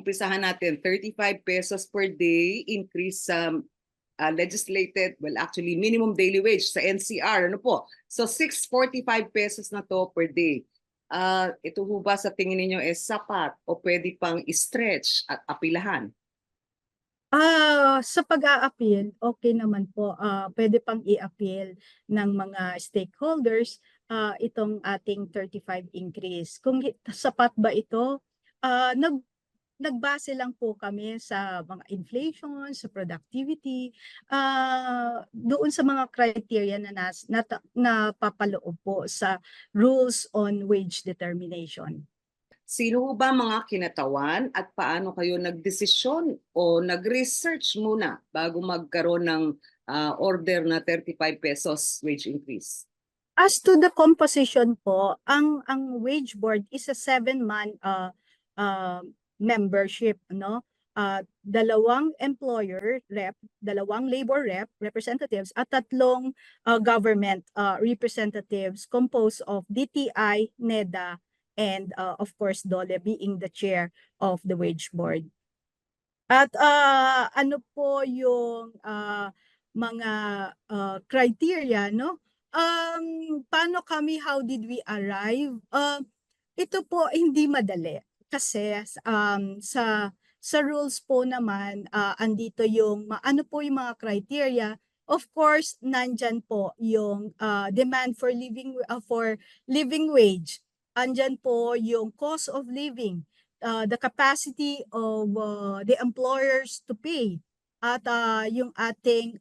umpisahan natin, 35 pesos per day increase sa legislated, well actually minimum daily wage sa NCR, ano po? So 645 pesos na to per day. Ito ho ba sa tingin niyo sapat o pwede pang i-stretch at apilahan? Sa pag-a-appeal, okay naman po. Pwede pang i-appeal ng mga stakeholders itong ating 35 increase. Kung sapat ba ito, nagbase lang po kami sa mga inflation, sa productivity, doon sa mga criteria na napapaloob po sa rules on wage determination. Sino ho ba mga kinatawan at paano kayo nagdesisyon o nag-research muna bago magkaroon ng order na 35 pesos wage increase? As to the composition po, ang wage board is a 7-man membership, no? Dalawang employer rep, dalawang labor representatives at tatlong government representatives composed of DTI, NEDA, and of course DOLE being the chair of the wage board. At ano po yung mga criteria, no? Paano kami, how did we arrive? Ito po hindi madali kasi sa rules po naman andito yung ano po yung mga criteria. Of course, nandyan po yung demand for living wage. Andyan po yung cost of living, the capacity of the employers to pay, at yung ating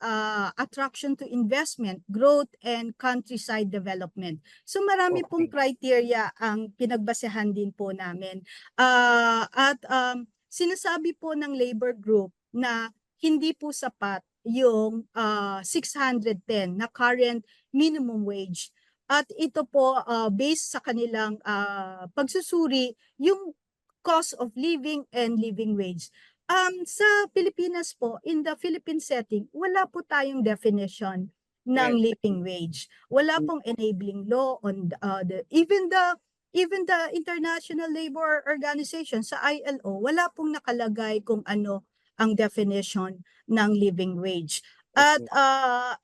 attraction to investment, growth, and countryside development. So marami pong criteria ang pinagbasehan din po namin. At sinasabi po ng labor group na hindi po sapat yung 610 na current minimum wage. At ito po based sa kanilang pagsusuri yung cost of living and living wage. Sa Pilipinas po, in the Philippine setting, wala po tayong definition ng living wage. Wala pong enabling law on even the International Labor Organization sa ILO, wala pong nakalagay kung ano ang definition ng living wage. At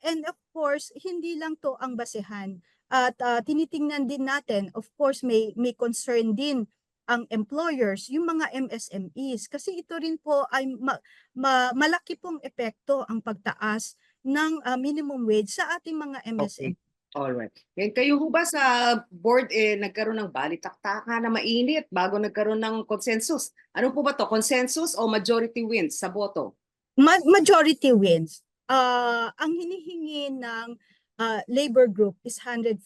and of course, hindi lang to ang basehan. At tinitingnan din natin, of course, may concern din ang employers, yung mga MSMEs. Kasi ito rin po ay malaki pong epekto ang pagtaas ng minimum wage sa ating mga MSME. Okay. Alright. Yan, kayo ho ba sa board nagkaroon ng balitaktakan na mainit bago nagkaroon ng consensus? Ano po ba to? Consensus o majority wins sa boto? Majority wins. Ang hinihingi ng labor group is 150.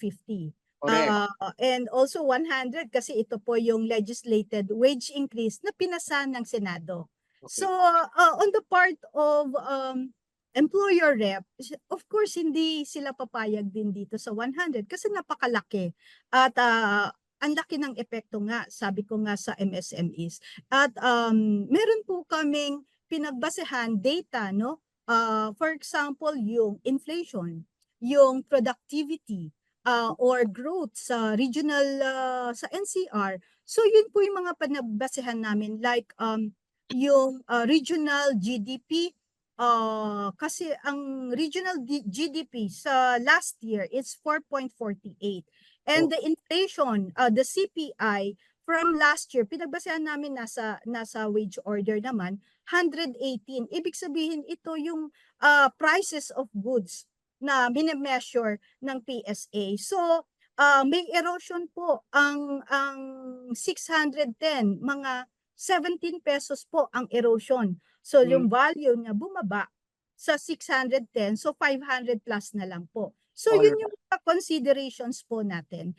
Correct. And also 100 kasi ito po yung legislated wage increase na pinasa ng Senado. Okay. So on the part of employer rep, of course hindi sila papayag din dito sa 100 kasi napakalaki. At ang laki ng epekto nga, sabi ko nga sa MSMEs. At meron po kaming pinagbasehan data, no? For example, yung inflation, yung productivity, or growth sa regional, sa NCR. So yun po yung mga pinagbasehan namin, like yung regional GDP, kasi ang regional GDP sa last year is 4.48. And the inflation, the CPI from last year, pinagbasehan namin nasa wage order naman, 118. Ibig sabihin ito yung prices of goods na mini-measure ng PSA. So, may erosion po ang 610, mga 17 pesos po ang erosion. So, yung value niya bumaba sa 610, so 500 plus na lang po. So, yun yung considerations po natin.